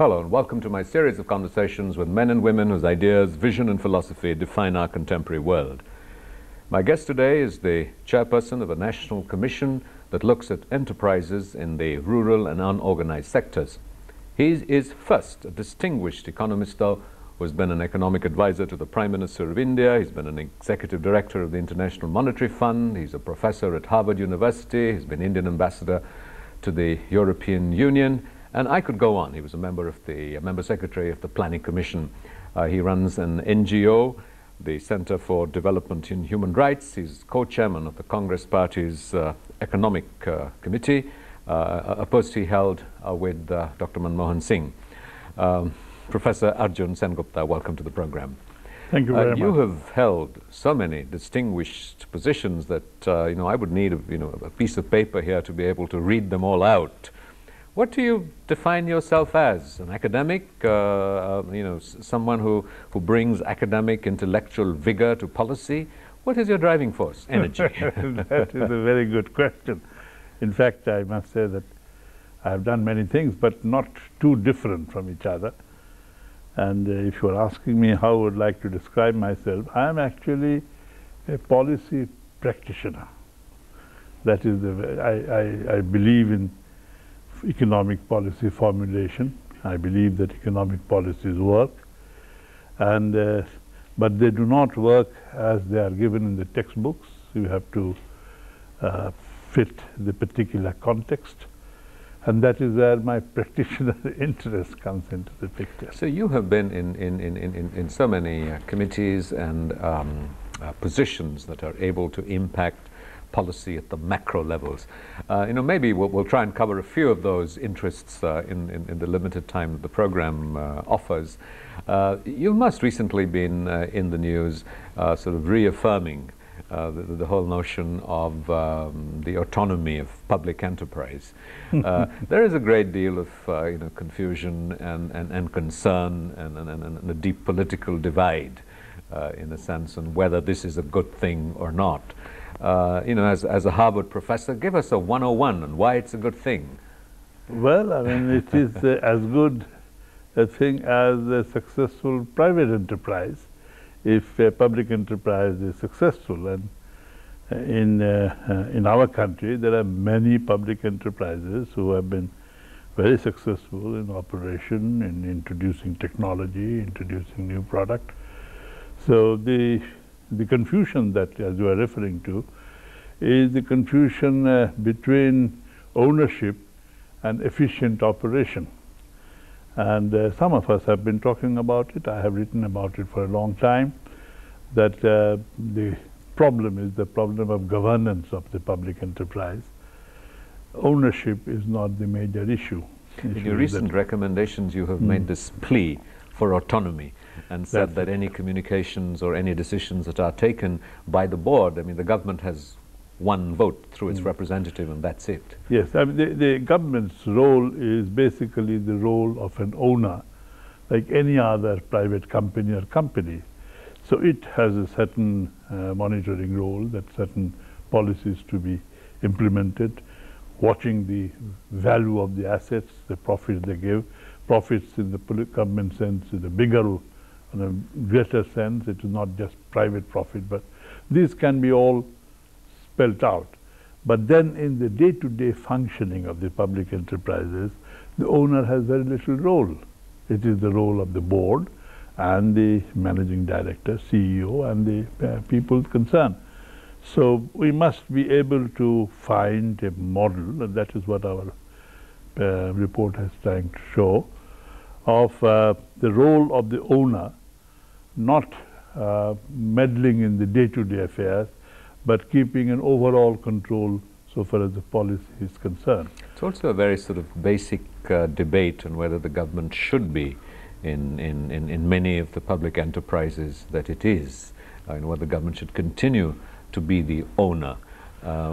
Hello and welcome to my series of conversations with men and women whose ideas, vision and philosophy define our contemporary world. My guest today is the chairperson of a national commission that looks at enterprises in the rural and unorganized sectors. He is first a distinguished economist, though, who has been an economic advisor to the Prime Minister of India. He's been an executive director of the International Monetary Fund. He's a professor at Harvard University. He's been Indian ambassador to the European Union. And I could go on. He was a member secretary of the Planning Commission. He runs an NGO, the Center for Development in Human Rights. He's co-chairman of the Congress Party's Economic Committee, a post he held with Dr. Manmohan Singh. Professor Arjun Sengupta, welcome to the program. Thank you very much. You have held so many distinguished positions that I would need a piece of paper here to be able to read them all out. What do you define yourself as? An academic, someone who brings academic intellectual vigor to policy? What is your driving force? Energy. That is a very good question. In fact, I must say that I have done many things, but not too different from each other. And if you are asking me how I would like to describe myself, I am actually a policy practitioner. That is, I believe in economic policy formulation. I believe that economic policies work, and but they do not work as they are given in the textbooks. You have to fit the particular context, and that is where my practitioner interest comes into the picture. So you have been in so many committees and positions that are able to impact policy at the macro levels. Maybe we'll try and cover a few of those interests in the limited time that the program offers. You've most recently been in the news sort of reaffirming the whole notion of the autonomy of public enterprise. There is a great deal of confusion and concern and a deep political divide in a sense on whether this is a good thing or not. As a Harvard professor, give us a 101 on why it's a good thing. Well, I mean, it is as good a thing as a successful private enterprise if a public enterprise is successful. And in our country, there are many public enterprises who have been very successful in operation, in introducing technology, introducing new product. So the confusion that, as you are referring to, is the confusion between ownership and efficient operation. And some of us have been talking about it. I have written about it for a long time, that the problem is the problem of governance of the public enterprise. Ownership is not the major issue. In your recent recommendations, you have made this plea for autonomy and said that any communications or any decisions that are taken by the board, I mean, the government has one vote through its representative and that's it. Yes, I mean, the government's role is basically the role of an owner, like any other private company or company. So it has a certain monitoring role, that certain policies to be implemented, watching the value of the assets, the profits they give. Profits in the government sense is a bigger, in a greater sense. It is not just private profit, but these can be all spelled out. But then in the day-to-day functioning of the public enterprises, the owner has very little role. It is the role of the board and the managing director, CEO, and the people concerned. So we must be able to find a model, and that is what our report is trying to show, of the role of the owner, not meddling in the day-to-day affairs, but keeping an overall control so far as the policy is concerned. It's also a very sort of basic debate on whether the government should be in many of the public enterprises that it is, whether the government should continue to be the owner.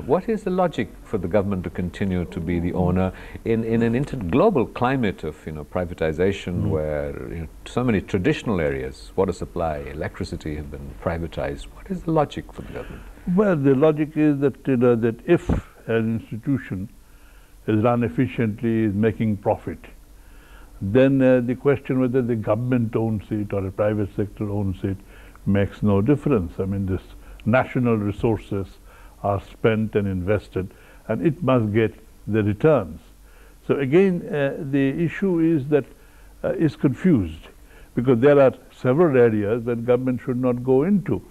What is the logic for the government to continue to be the owner in an global climate of privatization, where so many traditional areas, water supply, electricity, have been privatized? What is the logic for the government? Well, the logic is that that if an institution is run efficiently, is making profit, then the question whether the government owns it or a private sector owns it makes no difference. I mean, this national resources are spent and invested, and it must get the returns. So again, the issue is that is confused, because there are several areas that government should not go into,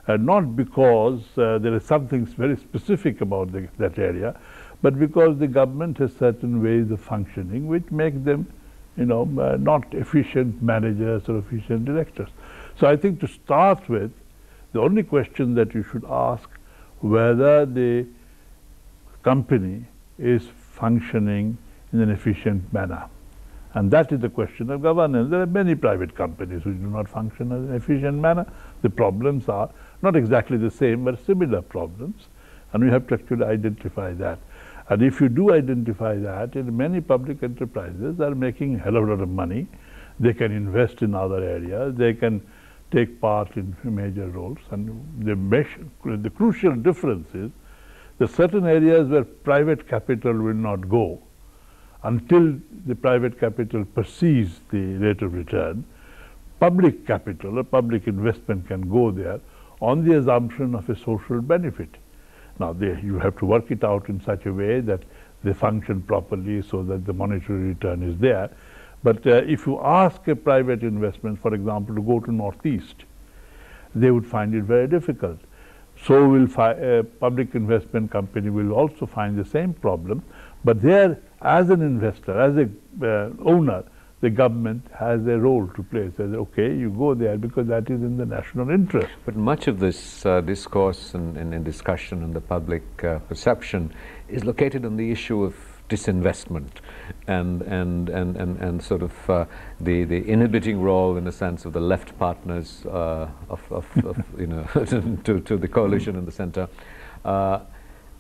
not because there is something very specific about that area, but because the government has certain ways of functioning which make them, not efficient managers or efficient directors. So I think to start with, the only question that you should ask whether the company is functioning in an efficient manner. And that is the question of governance. There are many private companies which do not function in an efficient manner. The problems are not exactly the same, but similar problems. And we have to actually identify that. And if you do identify that, many public enterprises are making a hell of a lot of money. They can invest in other areas. They can take part in major roles. And the crucial difference is that certain areas where private capital will not go until the private capital perceives the rate of return, public capital or public investment can go there on the assumption of a social benefit. Now, you have to work it out in such a way that they function properly so that the monetary return is there. But if you ask a private investment, for example, to go to Northeast, they would find it very difficult. So will a public investment company will also find the same problem. But there, as an investor, as a owner, the government has a role to play. Says, okay, you go there because that is in the national interest. But much of this discourse and discussion and the public perception is located on the issue of disinvestment and sort of the inhibiting role, in the sense of the left partners to the coalition in the center.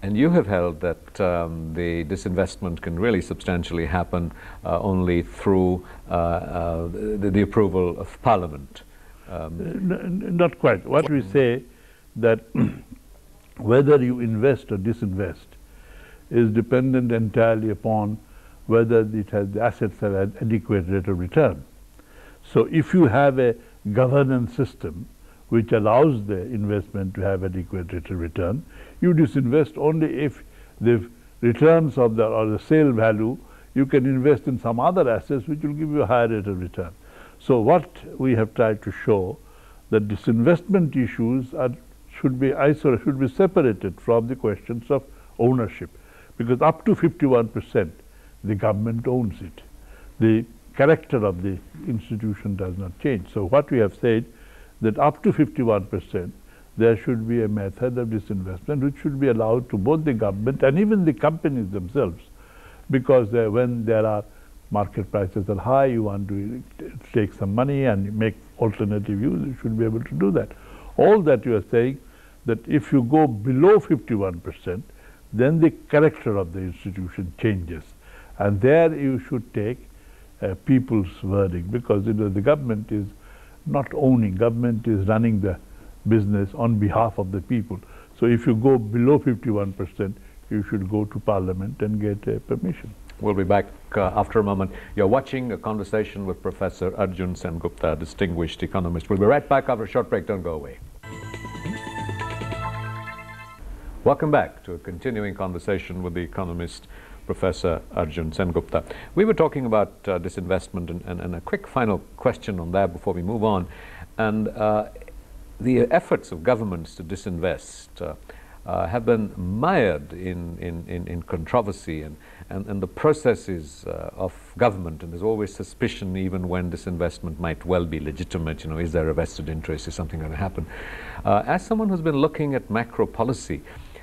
And you have held that the disinvestment can really substantially happen only through the approval of Parliament. Not quite. What we say that whether you invest or disinvest is dependent entirely upon whether the assets have an adequate rate of return. So if you have a governance system which allows the investment to have adequate rate of return, you disinvest only if the returns of or the sale value, you can invest in some other assets which will give you a higher rate of return. So what we have tried to show, that disinvestment issues should be separated from the questions of ownership, because up to 51% the government owns it. The character of the institution does not change. So what we have said, that up to 51% there should be a method of disinvestment which should be allowed to both the government and even the companies themselves, because when there are market prices are high, you want to take some money and make alternative use, you should be able to do that. All that you are saying, that if you go below 51%, then the character of the institution changes, and there you should take people's verdict, because the government is not owning, government is running the business on behalf of the people. So if you go below 51%, you should go to Parliament and get permission. We'll be back after a moment. You're watching a conversation with Professor Arjun Sengupta, distinguished economist. We'll be right back after a short break. Don't go away. Welcome back to a continuing conversation with the economist Professor Arjun Sengupta. We were talking about disinvestment and a quick final question on that before we move on. And the efforts of governments to disinvest have been mired in controversy and the processes of government, and there's always suspicion even when disinvestment might well be legitimate. Is there a vested interest? Is something going to happen? As someone who's been looking at macro policy,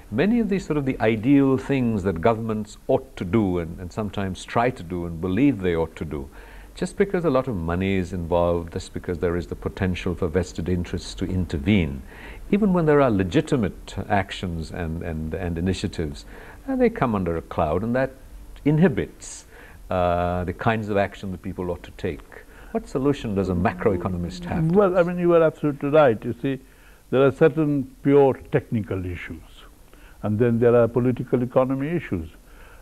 many of these sort of the ideal things that governments ought to do and sometimes try to do and believe they ought to do, just because a lot of money is involved, just because there is the potential for vested interests to intervene, even when there are legitimate actions and initiatives, they come under a cloud, and that inhibits the kinds of action that people ought to take. What solution does a macroeconomist have? Well, I mean, you are absolutely right. You see, there are certain pure technical issues, and then there are political economy issues.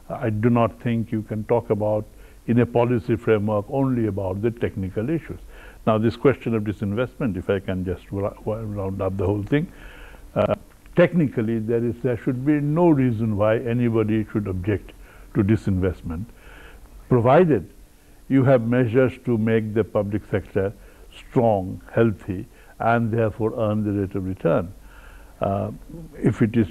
I do not think you can talk about in a policy framework only about the technical issues. Now, this question of disinvestment, if I can just round up the whole thing, technically there should be no reason why anybody should object to disinvestment, provided you have measures to make the public sector strong, healthy, and therefore earn the rate of return. If it is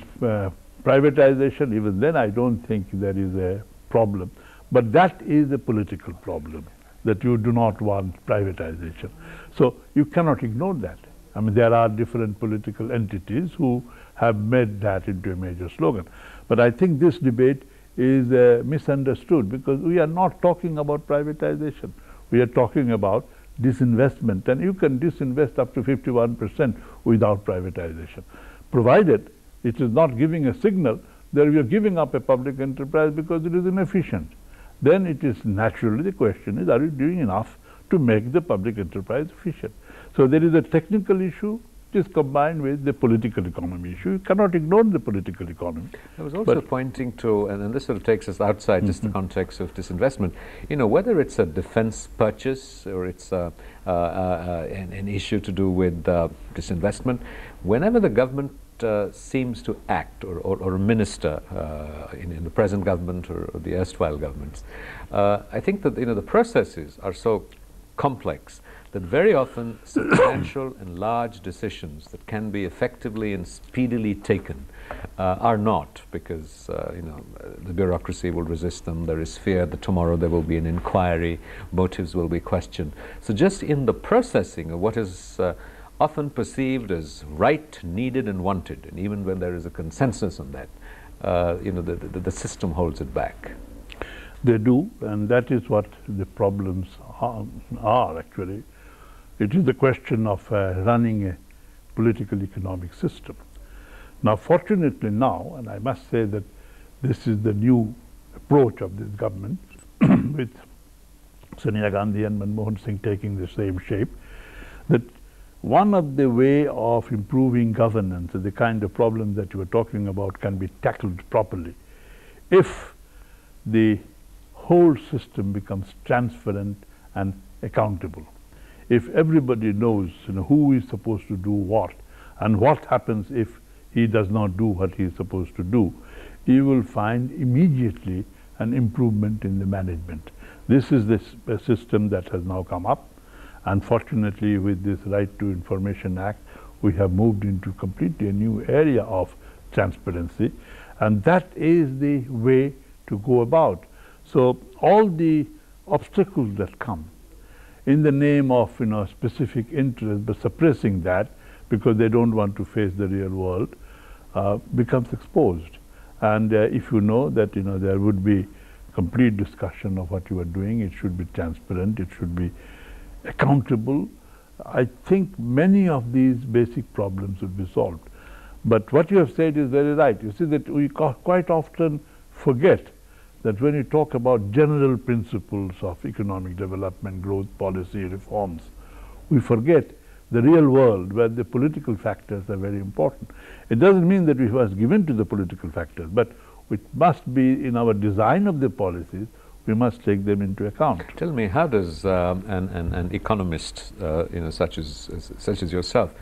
privatization, even then I don't think there is a problem. But that is a political problem, that you do not want privatization. So you cannot ignore that. I mean, there are different political entities who have made that into a major slogan. But I think this debate is misunderstood, because we are not talking about privatization. We are talking about disinvestment, and you can disinvest up to 51% without privatization, provided it is not giving a signal that we are giving up a public enterprise because it is inefficient. Then it is naturally, the question is, are you doing enough to make the public enterprise efficient? So there is a technical issue which is combined with the political economy issue. You cannot ignore the political economy. I was also pointing to, and this sort of takes us outside just the context of disinvestment, you know, whether it's a defense purchase or it's an issue to do with disinvestment, whenever the government seems to act or minister in the present government or the erstwhile governments, I think that, you know, the processes are so complex that very often substantial and large decisions that can be effectively and speedily taken are not, because you know, the bureaucracy will resist them. There is fear that tomorrow there will be an inquiry, motives will be questioned. So just in the processing of what is often perceived as right, needed and wanted, and even when there is a consensus on that, you know, the system holds it back. They do, and that is what the problems are actually. It is the question of running a political economic system. Now, fortunately now, and I must say that this is the new approach of this government with Sonia Gandhi and Manmohan Singh taking the same shape, that one of the way of improving governance, the kind of problem that you were talking about, can be tackled properly if the whole system becomes transparent and accountable. If everybody knows, you know, who is supposed to do what and what happens if he does not do what he is supposed to do, you will find immediately an improvement in the management. This is a system that has now come up. Unfortunately, with this Right to Information Act, we have moved into completely a new area of transparency, and that is the way to go about. So all the obstacles that come in the name of, you know, specific interest, but suppressing that because they don't want to face the real world, becomes exposed. And if you know that, you know, there would be complete discussion of what you are doing, it should be transparent, it should be accountable, I think many of these basic problems would be solved. But what you have said is very right. You see that we quite often forget that when you talk about general principles of economic development, growth, policy, reforms, we forget the real world where the political factors are very important. It doesn't mean that we must give in to the political factors, but it must be in our design of the policies, we must take them into account. Tell me, how does an economist, you know, such as yourself,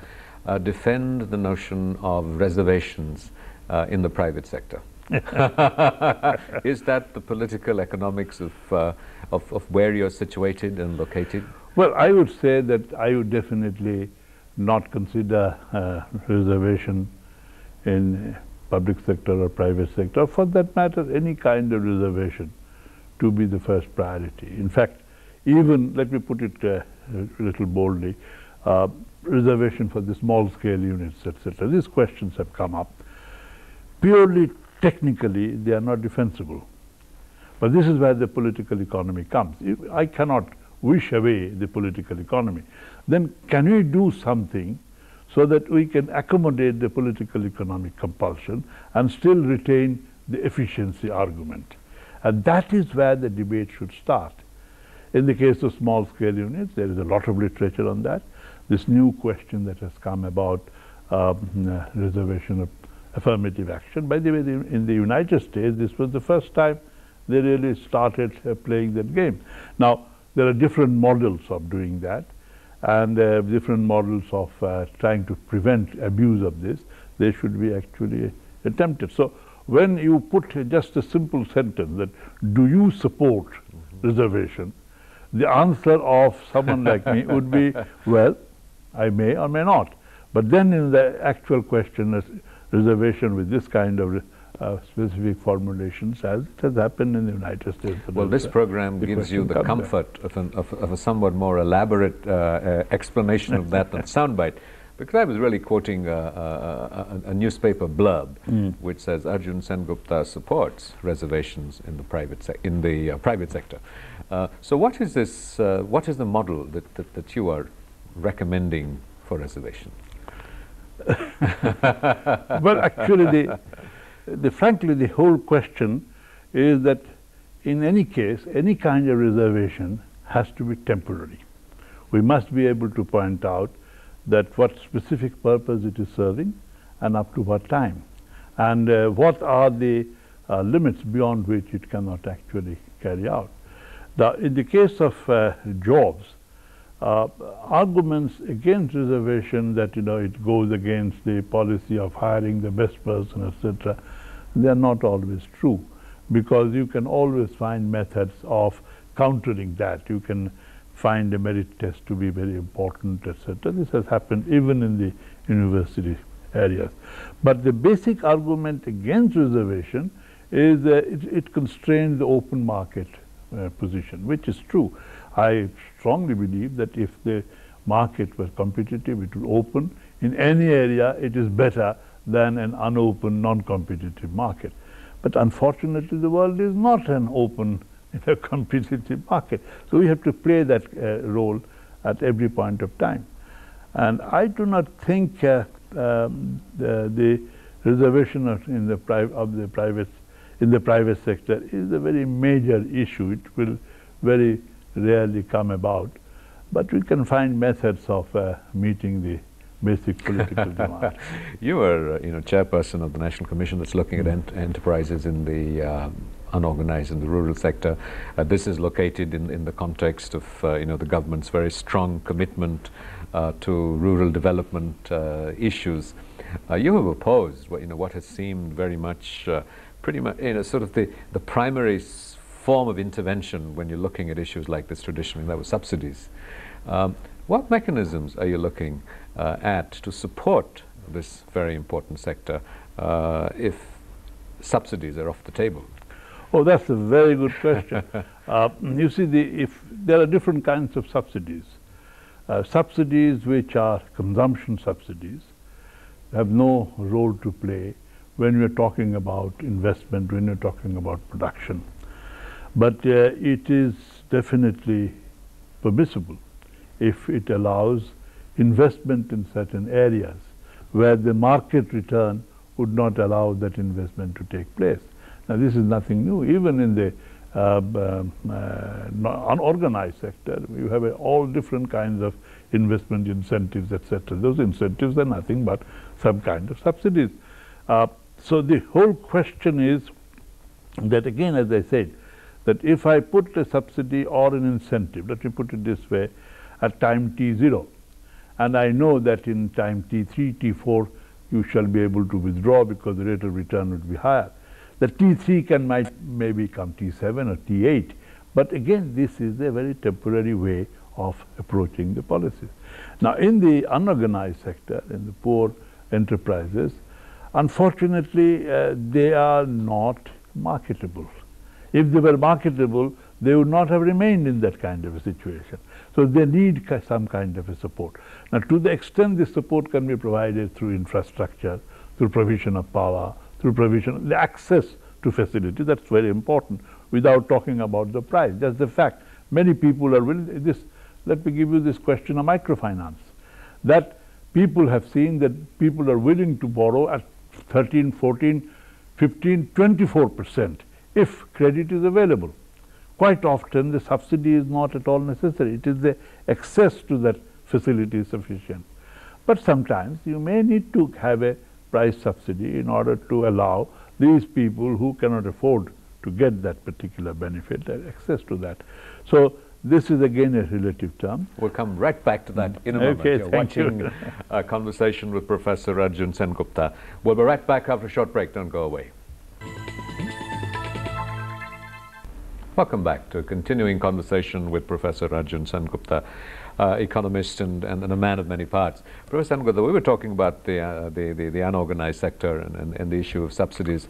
defend the notion of reservations in the private sector? Is that the political economics of where you're situated and located? Well, I would say that I would definitely not consider reservation in public sector or private sector, for that matter, any kind of reservation, to be the first priority. In fact, even, let me put it a little boldly, reservation for the small scale units, etc. These questions have come up. Purely technically, they are not defensible. But this is where the political economy comes. I cannot wish away the political economy. Then can we do something so that we can accommodate the political economic compulsion and still retain the efficiency argument? And that is where the debate should start. In the case of small scale units, there is a lot of literature on that. This new question that has come about reservation of affirmative action. By the way, in the United States, this was the first time they really started playing that game. Now, there are different models of doing that, and different models of trying to prevent abuse of this. They should be actually attempted. So when you put just a simple sentence that, do you support reservation, the answer of someone like me would be, well, I may or may not. But then in the actual question, reservation with this kind of specific formulations, as it has happened in the United States. Well, this program gives you the comfort of a somewhat more elaborate explanation of that than soundbite, because I was really quoting a newspaper blurb which says Arjun Sengupta supports reservations in the private sector. So what is this? What is the model that you are recommending for reservation? Well, actually, frankly, the whole question is that in any case, any kind of reservation has to be temporary. We must be able to point out that what specific purpose it is serving and up to what time, and what are the limits beyond which it cannot actually carry out. In the case of jobs, arguments against reservation that it goes against the policy of hiring the best person, etc., they are not always true, because you can always find methods of countering that. You can find a merit test to be very important, etc. This has happened even in the university areas. But the basic argument against reservation is that it constrains the open market position, which is true. I strongly believe that if the market was competitive, it would open. In any area, it is better than an unopened, non-competitive market. But unfortunately, the world is not an open, competitive market. So we have to play that role at every point of time. And I do not think the reservation in the private sector is a very major issue. It will very rarely come about, but we can find methods of meeting the basic political demand. You are, chairperson of the National Commission that's looking at enterprises in the unorganized and the rural sector. This is located in the context of, the government's very strong commitment to rural development issues. You have opposed, what has seemed very much, pretty much, sort of the primary form of intervention when you're looking at issues like this traditionally, that was subsidies. What mechanisms are you looking at to support this very important sector if subsidies are off the table? Oh, that's a very good question. You see, if there are different kinds of subsidies. Subsidies which are consumption subsidies have no role to play when we're talking about investment, when we're talking about production. But it is definitely permissible if it allows investment in certain areas where the market return would not allow that investment to take place. Now, this is nothing new. Even in the unorganized sector, you have all different kinds of investment incentives, etc. Those incentives are nothing but some kind of subsidies. So the whole question is that, again, as I said, that if I put a subsidy or an incentive, let me put it this way, at time t0, and I know that in time t3, t4, you shall be able to withdraw because the rate of return would be higher. The t3 might maybe come t7 or t8, but again, this is a very temporary way of approaching the policies. Now, in the unorganized sector, in the poor enterprises, unfortunately, they are not marketable. If they were marketable, they would not have remained in that kind of a situation. So they need some kind of a support. Now, to the extent this support can be provided through infrastructure, through provision of power, through provision of the access to facilities, that's very important, without talking about the price. That's the fact. Many people are willing, let me give you this question of microfinance, that people have seen that people are willing to borrow at 13, 14, 15, 24% if credit is available. Quite often the subsidy is not at all necessary. It is the access to that facility is sufficient. But sometimes you may need to have a price subsidy in order to allow these people who cannot afford to get that particular benefit, access to that. So this is again a relative term. We'll come right back to that in a moment. Okay, You're thank watching you. a conversation with Professor Arjun Sengupta. We'll be right back after a short break. Don't go away. Welcome back to a continuing conversation with Professor Arjun Sengupta, economist and a man of many parts. Professor Sengupta, we were talking about the unorganized sector and the issue of subsidies.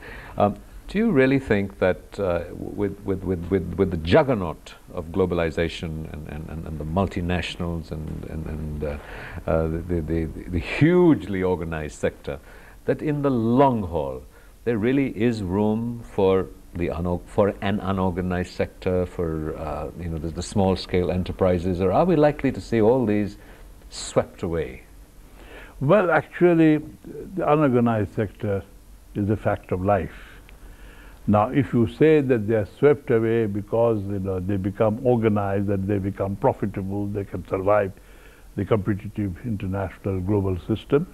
Do you really think that with the juggernaut of globalization and the multinationals and the hugely organized sector, that in the long haul there really is room for an unorganized sector, for the small scale enterprises, or are we likely to see all these swept away? Well, actually, the unorganized sector is a fact of life. Now, if you say that they are swept away because they become organized, that they become profitable, they can survive the competitive international global system,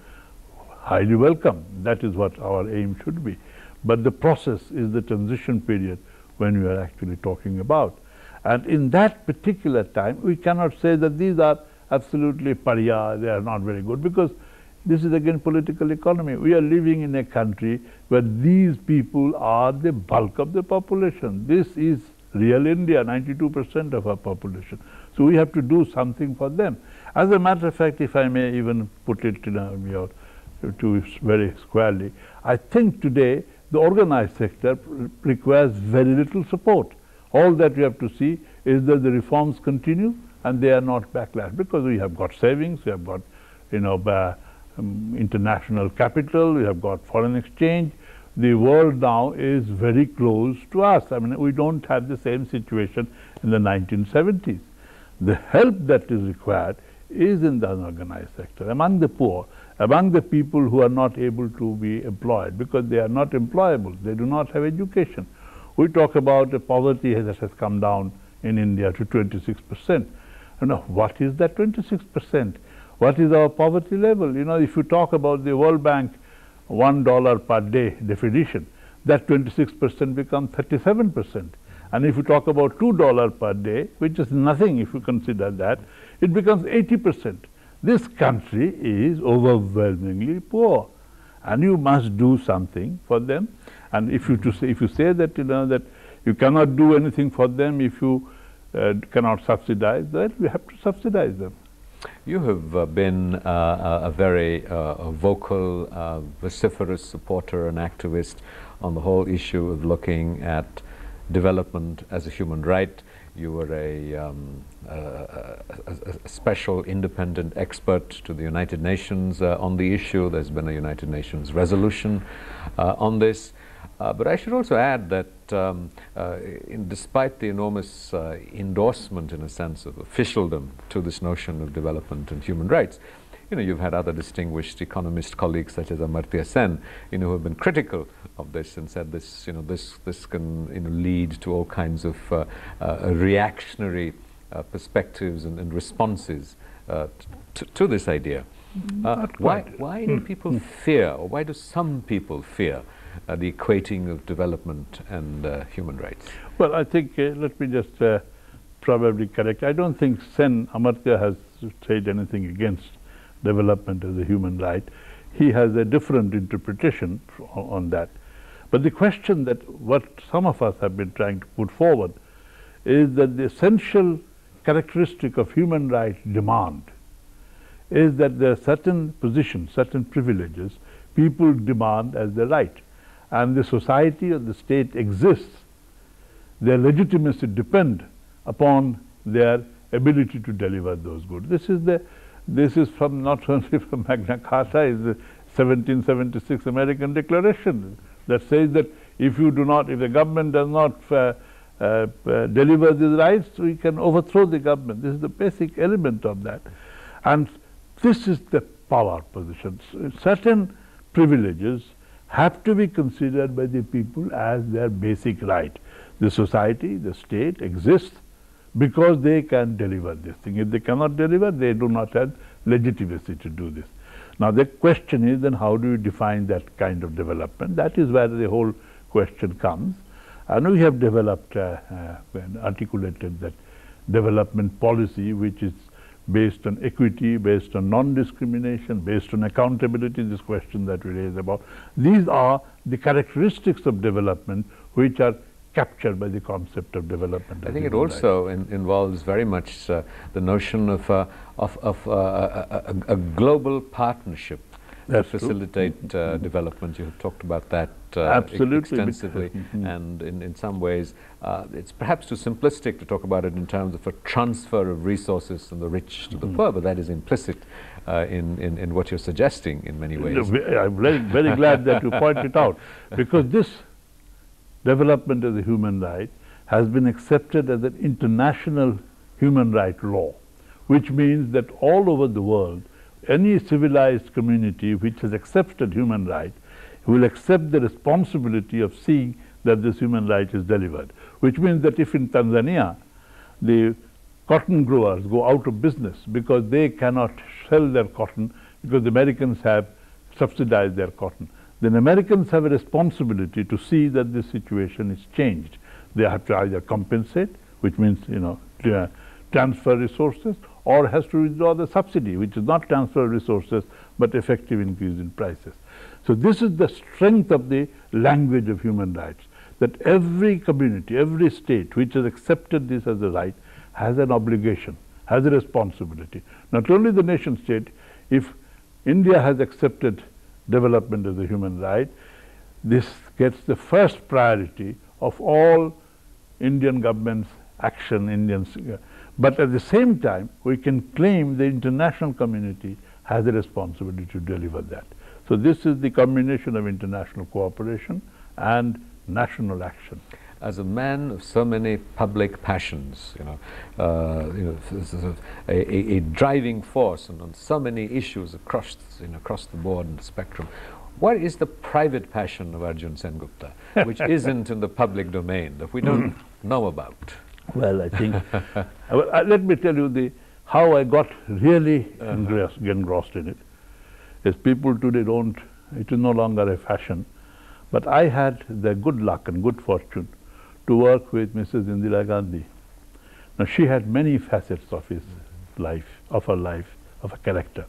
highly welcome. That is what our aim should be. But the process is the transition period when we are actually talking about. And in that particular time, we cannot say that these are absolutely pariah, they are not very good, because this is again political economy. We are living in a country where these people are the bulk of the population. This is real India, 92% of our population. So we have to do something for them. As a matter of fact, if I may even put it to very squarely, I think today the organized sector requires very little support. All that we have to see is that the reforms continue and they are not backlash, because we have got savings, we have got international capital, we have got foreign exchange. The world now is very close to us. I mean, we don't have the same situation in the 1970s. The help that is required is in the unorganized sector, among the poor, among the people who are not able to be employed because they are not employable, they do not have education. We talk about the poverty that has come down in India to 26%. What is that 26%? What is our poverty level? If you talk about the World Bank $1 per day definition, that 26% becomes 37%. And if you talk about $2 per day, which is nothing if you consider that, it becomes 80%. This country is overwhelmingly poor, and you must do something for them. And if you say that that you cannot do anything for them if you cannot subsidize, then we have to subsidize them. You have been a very vocal, vociferous supporter and activist on the whole issue of looking at development as a human right. You were a special independent expert to the United Nations on the issue. There's been a United Nations resolution on this. But I should also add that despite the enormous endorsement, in a sense, of officialdom to this notion of development and human rights, you've had other distinguished economist colleagues such as Amartya Sen, who have been critical of this and said this, this can, lead to all kinds of reactionary perspectives and responses to this idea. Why do people fear, or why do some people fear the equating of development and human rights? Well, I think, let me just probably correct. I don't think Amartya has said anything against development as a human right. He has a different interpretation on that. But the question that what some of us have been trying to put forward is that the essential characteristic of human rights demand is that there are certain positions, certain privileges people demand as their right. And the society or the state exists, their legitimacy depends upon their ability to deliver those goods. This is from not only from Magna Carta, is the 1776 American Declaration that says that if the government does not deliver these rights, we can overthrow the government. This is the basic element of that. And this is the power position. Certain privileges have to be considered by the people as their basic right. The society, the state exists because they can deliver this thing. If they cannot deliver, they do not have legitimacy to do this. Now the question is then how do you define that kind of development? That is where the whole question comes. And we have developed and articulated that development policy, which is based on equity, based on non-discrimination, based on accountability, this question that we raised about. These are the characteristics of development which are captured by the concept of development. I think it also involves very much the notion of a global partnership to facilitate development. You have talked about that extensively, and in some ways it's perhaps too simplistic to talk about it in terms of a transfer of resources from the rich to the poor, but that is implicit in what you're suggesting in many ways. I'm very glad that you point it out, because this development as a human right has been accepted as an international human right law, which means that all over the world, any civilized community which has accepted human right will accept the responsibility of seeing that this human right is delivered. Which means that if in Tanzania the cotton growers go out of business because they cannot sell their cotton because the Americans have subsidized their cotton, then Americans have a responsibility to see that this situation is changed. They have to either compensate, which means, you know, transfer resources, or has to withdraw the subsidy, which is not transfer resources but effective increase in prices. So this is the strength of the language of human rights, that every community, every state which has accepted this as a right has an obligation, has a responsibility. Not only the nation state, if India has accepted development as a human right, this gets the first priority of all Indian government's action, but at the same time we can claim the international community has a responsibility to deliver that. So this is the combination of international cooperation and national action. As a man of so many public passions, sort of a driving force on so many issues across the board and the spectrum, what is the private passion of Arjun Sengupta, which isn't in the public domain, that we don't know about? Well, I think, let me tell you how I got really engrossed in it. Is people today it is no longer a fashion, but I had the good luck and good fortune to work with Mrs. Indira Gandhi. Now she had many facets of her life, of her character.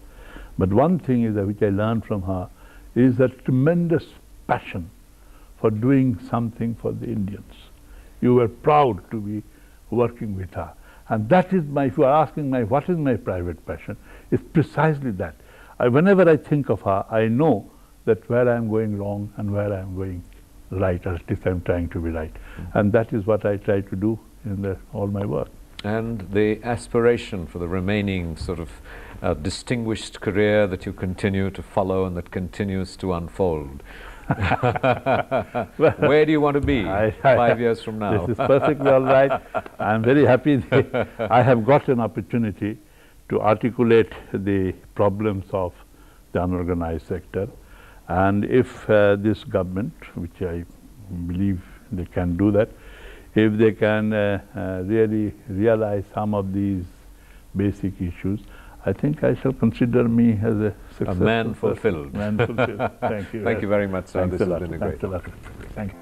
But one thing is that which I learned from her is a tremendous passion for doing something for the Indians. You were proud to be working with her. And that is if you are asking what is my private passion, it's precisely that. Whenever I think of her, I know that where I am going wrong and where I am going right, or at least I am trying to be right. And that is what I try to do in all my work. And the aspiration for the remaining sort of distinguished career that you continue to follow and that continues to unfold. Where do you want to be 5 years from now? This is perfectly all right. I am very happy that I have got an opportunity to articulate the problems of the unorganized sector. And if this government, which I believe they can do that, if they can really realize some of these basic issues, I think I shall consider me as a successful person. Man fulfilled. Man fulfilled. Thank you. Thank you very much, sir. This has been a great. Thanks a lot. Thank you.